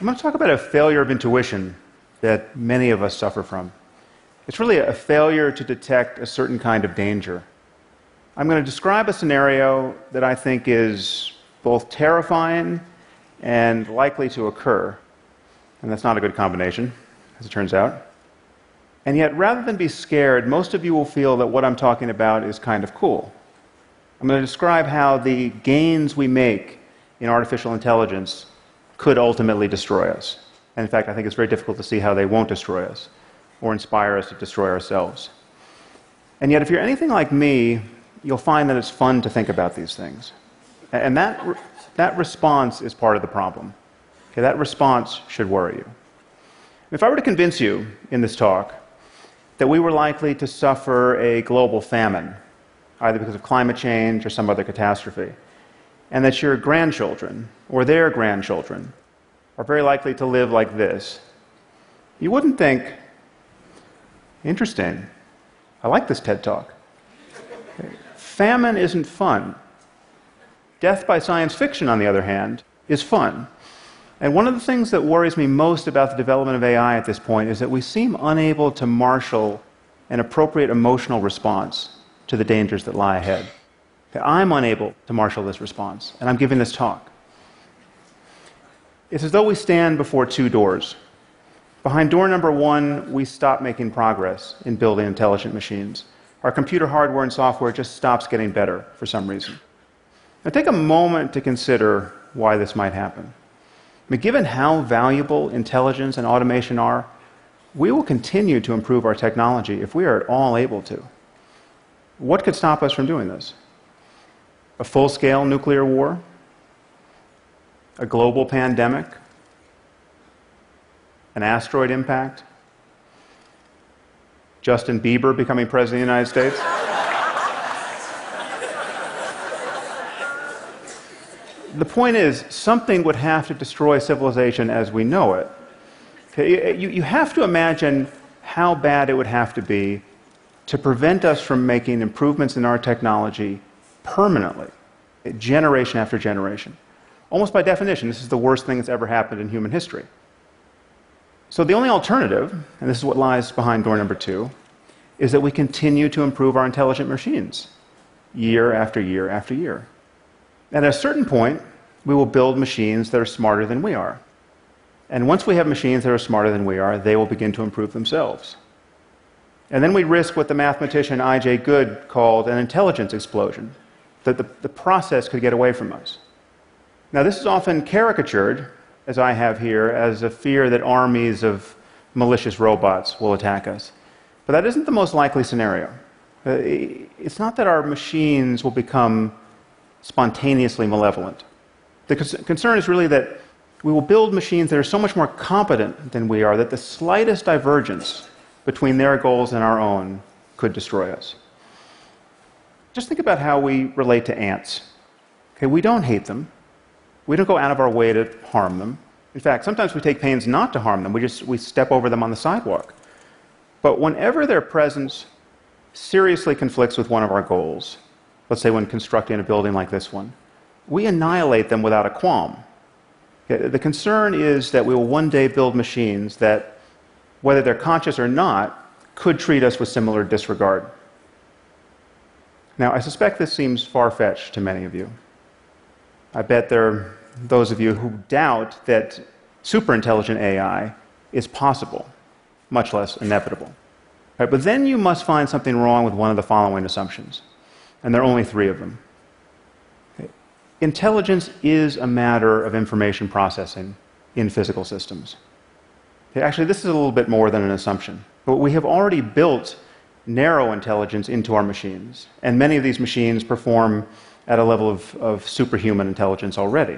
I'm going to talk about a failure of intuition that many of us suffer from. It's really a failure to detect a certain kind of danger. I'm going to describe a scenario that I think is both terrifying and likely to occur. And that's not a good combination, as it turns out. And yet, rather than be scared, most of you will feel that what I'm talking about is kind of cool. I'm going to describe how the gains we make in artificial intelligence could ultimately destroy us. And in fact, I think it's very difficult to see how they won't destroy us or inspire us to destroy ourselves. And yet, if you're anything like me, you'll find that it's fun to think about these things. And that response is part of the problem. Okay, that response should worry you. If I were to convince you in this talk that we were likely to suffer a global famine, either because of climate change or some other catastrophe, and that your grandchildren or their grandchildren are very likely to live like this, you wouldn't think, interesting, I like this TED Talk. Famine isn't fun. Death by science fiction, on the other hand, is fun. And one of the things that worries me most about the development of AI at this point is that we seem unable to marshal an appropriate emotional response to the dangers that lie ahead. I'm unable to marshal this response, and I'm giving this talk. It's as though we stand before two doors. Behind door number one, we stop making progress in building intelligent machines. Our computer hardware and software just stops getting better for some reason. Now take a moment to consider why this might happen. I mean, given how valuable intelligence and automation are, we will continue to improve our technology if we are at all able to. What could stop us from doing this? A full-scale nuclear war? A global pandemic? An asteroid impact? Justin Bieber becoming president of the United States? The point is, something would have to destroy civilization as we know it. Okay, you have to imagine how bad it would have to be to prevent us from making improvements in our technology permanently, generation after generation. Almost by definition, this is the worst thing that's ever happened in human history. So the only alternative, and this is what lies behind door number two, is that we continue to improve our intelligent machines year after year after year. And at a certain point, we will build machines that are smarter than we are. And once we have machines that are smarter than we are, they will begin to improve themselves. And then we risk what the mathematician I.J. Good called an intelligence explosion, that the process could get away from us. Now, this is often caricatured, as I have here, as a fear that armies of malicious robots will attack us. But that isn't the most likely scenario. It's not that our machines will become spontaneously malevolent. The concern is really that we will build machines that are so much more competent than we are that the slightest divergence between their goals and our own could destroy us. Just think about how we relate to ants. Okay, we don't hate them. We don't go out of our way to harm them. In fact, sometimes we take pains not to harm them. We step over them on the sidewalk. But whenever their presence seriously conflicts with one of our goals, let's say when constructing a building like this one, we annihilate them without a qualm. Okay, the concern is that we will one day build machines that, whether they're conscious or not, could treat us with similar disregard. Now, I suspect this seems far-fetched to many of you. I bet there are those of you who doubt that superintelligent AI is possible, much less inevitable. Right, but then you must find something wrong with one of the following assumptions, and there are only three of them. Okay. Intelligence is a matter of information processing in physical systems. Okay, actually, this is a little bit more than an assumption, but we have already built narrow intelligence into our machines, and many of these machines perform at a level of superhuman intelligence already.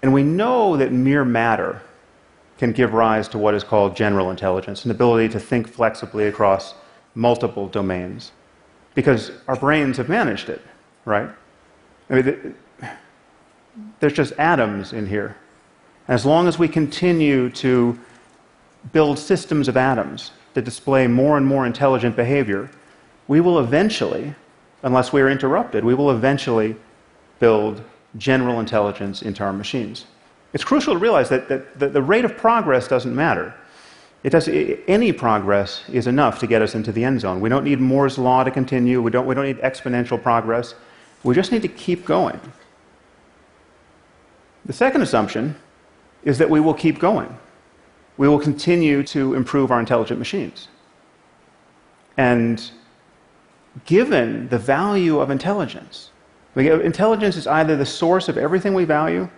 And we know that mere matter can give rise to what is called general intelligence, an ability to think flexibly across multiple domains, because our brains have managed it, right? I mean, there's just atoms in here. And as long as we continue to build systems of atoms that display more and more intelligent behavior, we will eventually, unless we are interrupted, we will eventually build general intelligence into our machines. It's crucial to realize that the rate of progress doesn't matter. Any progress is enough to get us into the end zone. We don't need Moore's law to continue. We don't need exponential progress. We just need to keep going. The second assumption is that we will keep going. We will continue to improve our intelligent machines. And given the value of intelligence, intelligence is either the source of everything we value,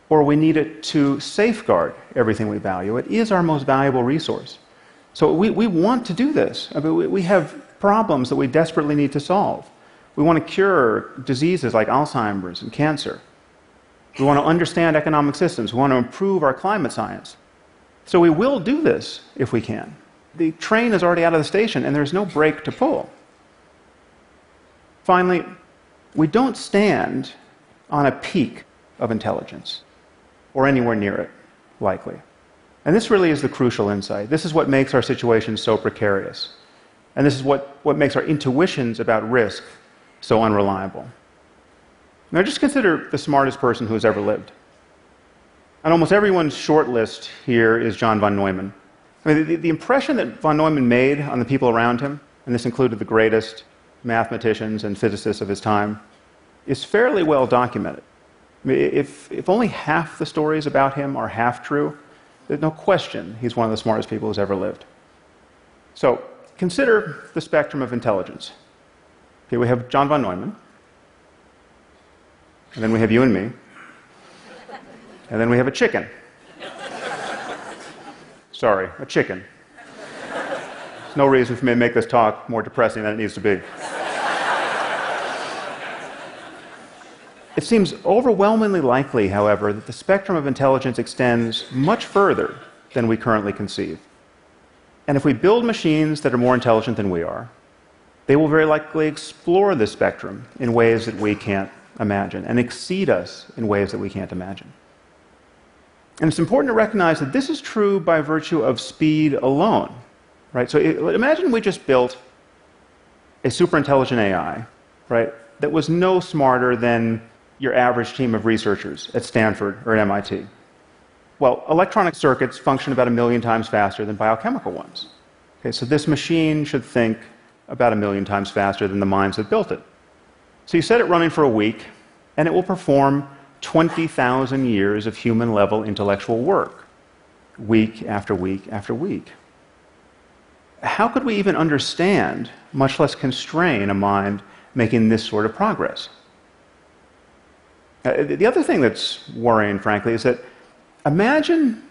or we need it to safeguard everything we value. It is our most valuable resource. So we want to do this. I mean, we have problems that we desperately need to solve. We want to cure diseases like Alzheimer's and cancer. We want to understand economic systems. We want to improve our climate science. So we will do this if we can. The train is already out of the station, and there's no brake to pull. Finally, we don't stand on a peak of intelligence, or anywhere near it, likely. And this really is the crucial insight. This is what makes our situation so precarious. And this is what makes our intuitions about risk so unreliable. Now just consider the smartest person who has ever lived. On almost everyone's short list here is John von Neumann. I mean, the impression that von Neumann made on the people around him, and this included the greatest mathematicians and physicists of his time, is fairly well documented. I mean, if only half the stories about him are half true, there's no question he's one of the smartest people who's ever lived. So consider the spectrum of intelligence. Okay, we have John von Neumann, and then we have you and me, and then we have a chicken. Sorry, a chicken. There's no reason for me to make this talk more depressing than it needs to be. It seems overwhelmingly likely, however, that the spectrum of intelligence extends much further than we currently conceive. And if we build machines that are more intelligent than we are, they will very likely explore this spectrum in ways that we can't imagine, and exceed us in ways that we can't imagine. And it's important to recognize that this is true by virtue of speed alone. Right? So imagine we just built a superintelligent AI, right, that was no smarter than your average team of researchers at Stanford or at MIT. Well, electronic circuits function about 1 million times faster than biochemical ones. Okay, so this machine should think about 1 million times faster than the minds that built it. So you set it running for a week, and it will perform 20,000 years of human-level intellectual work, week after week after week. How could we even understand, much less constrain, a mind making this sort of progress? The other thing that's worrying, frankly, is that imagine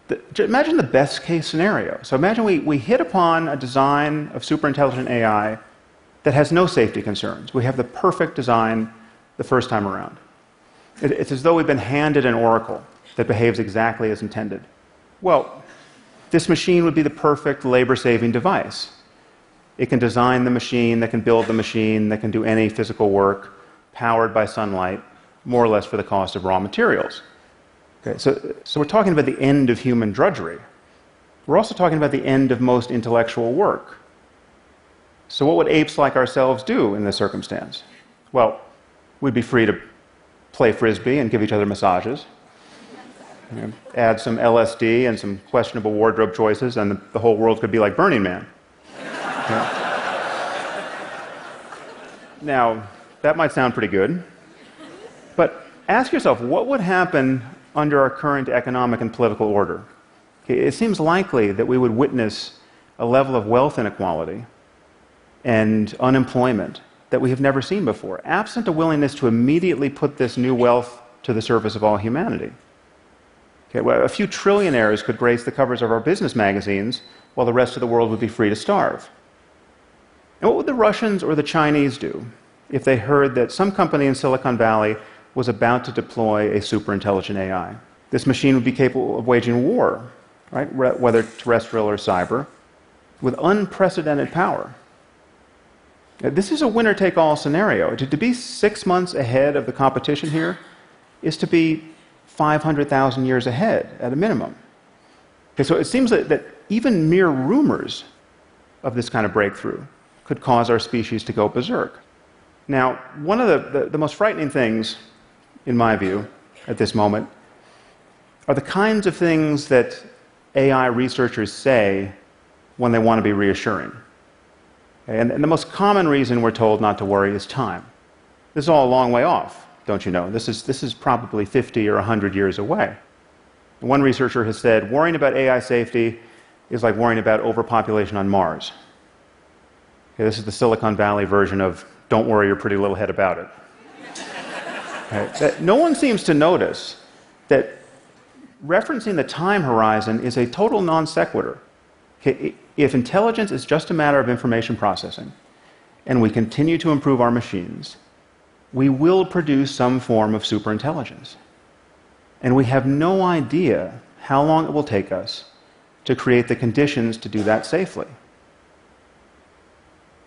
the best-case scenario. So imagine we hit upon a design of superintelligent AI that has no safety concerns. We have the perfect design the first time around. It's as though we've been handed an oracle that behaves exactly as intended. Well, this machine would be the perfect labor-saving device. It can design the machine, that can build the machine, that can do any physical work, powered by sunlight, more or less for the cost of raw materials. Okay, so we're talking about the end of human drudgery. We're also talking about the end of most intellectual work. So what would apes like ourselves do in this circumstance? Well, we'd be free to play frisbee and give each other massages. You know, add some LSD and some questionable wardrobe choices, and the whole world could be like Burning Man. Okay. Now, that might sound pretty good, but ask yourself, what would happen under our current economic and political order? Okay, it seems likely that we would witness a level of wealth inequality and unemployment that we have never seen before, absent a willingness to immediately put this new wealth to the service of all humanity. Okay, well, a few trillionaires could grace the covers of our business magazines, while the rest of the world would be free to starve. And what would the Russians or the Chinese do if they heard that some company in Silicon Valley was about to deploy a superintelligent AI? This machine would be capable of waging war, right, whether terrestrial or cyber, with unprecedented power. This is a winner-take-all scenario. To be 6 months ahead of the competition here is to be 500,000 years ahead at a minimum. Okay, so it seems that even mere rumors of this kind of breakthrough could cause our species to go berserk. Now, one of the most frightening things, in my view, at this moment are the kinds of things that AI researchers say when they want to be reassuring. And the most common reason we're told not to worry is time. This is all a long way off, don't you know? This is probably 50 or 100 years away. One researcher has said, worrying about AI safety is like worrying about overpopulation on Mars. Okay, this is the Silicon Valley version of don't worry your pretty little head about it. Okay, no one seems to notice that referencing the time horizon is a total non sequitur. Okay, if intelligence is just a matter of information processing, and we continue to improve our machines, we will produce some form of superintelligence. And we have no idea how long it will take us to create the conditions to do that safely.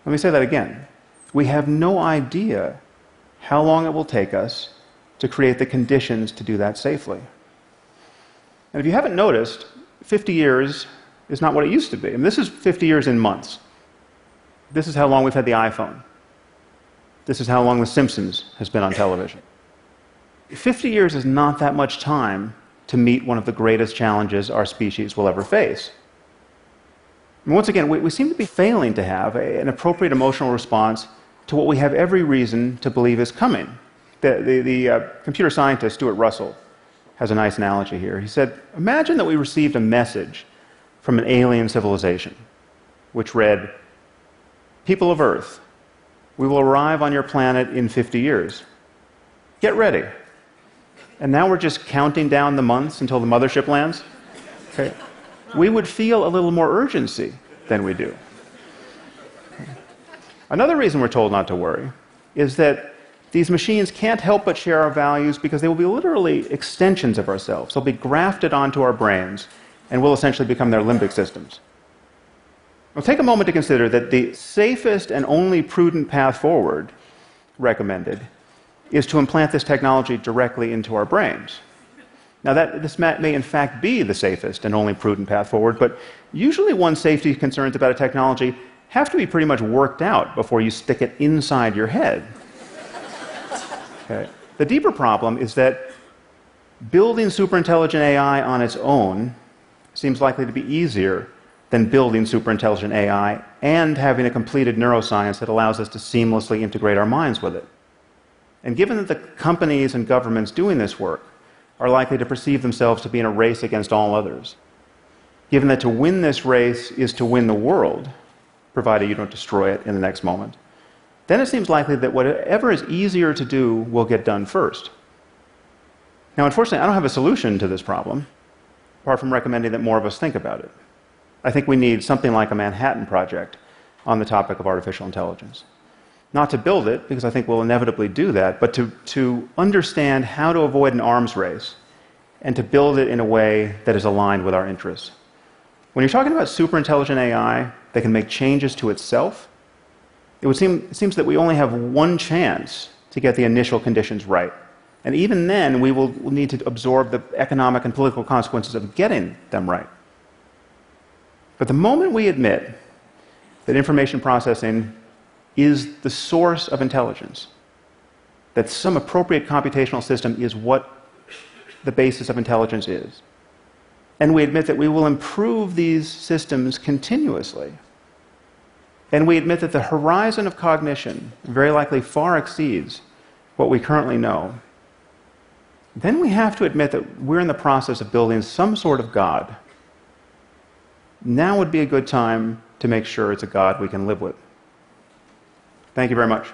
Let me say that again. We have no idea how long it will take us to create the conditions to do that safely. And if you haven't noticed, 50 years is not what it used to be. I mean, this is 50 years in months. This is how long we've had the iPhone. This is how long The Simpsons has been on television. 50 years is not that much time to meet one of the greatest challenges our species will ever face. And once again, we seem to be failing to have an appropriate emotional response to what we have every reason to believe is coming. The computer scientist Stuart Russell has a nice analogy here. He said, imagine that we received a message from an alien civilization, which read, "People of Earth, we will arrive on your planet in 50 years. Get ready." And now we're just counting down the months until the mothership lands. Okay. We would feel a little more urgency than we do. Another reason we're told not to worry is that these machines can't help but share our values because they will be literally extensions of ourselves. They'll be grafted onto our brains and will essentially become their limbic systems. Now, take a moment to consider that the safest and only prudent path forward recommended is to implant this technology directly into our brains. Now, this may in fact be the safest and only prudent path forward, but usually one's safety concerns about a technology have to be pretty much worked out before you stick it inside your head. Okay. The deeper problem is that building superintelligent AI on its own seems likely to be easier than building superintelligent AI and having a completed neuroscience that allows us to seamlessly integrate our minds with it. And given that the companies and governments doing this work are likely to perceive themselves to be in a race against all others, given that to win this race is to win the world, provided you don't destroy it in the next moment, then it seems likely that whatever is easier to do will get done first. Now, unfortunately, I don't have a solution to this problem, apart from recommending that more of us think about it. I think we need something like a Manhattan Project on the topic of artificial intelligence. Not to build it, because I think we'll inevitably do that, but to understand how to avoid an arms race and to build it in a way that is aligned with our interests. When you're talking about superintelligent AI that can make changes to itself, it seems that we only have one chance to get the initial conditions right. And even then, we will need to absorb the economic and political consequences of getting them right. But the moment we admit that information processing is the source of intelligence, that some appropriate computational system is what the basis of intelligence is, and we admit that we will improve these systems continuously, and we admit that the horizon of cognition very likely far exceeds what we currently know, then we have to admit that we're in the process of building some sort of God. Now would be a good time to make sure it's a God we can live with. Thank you very much.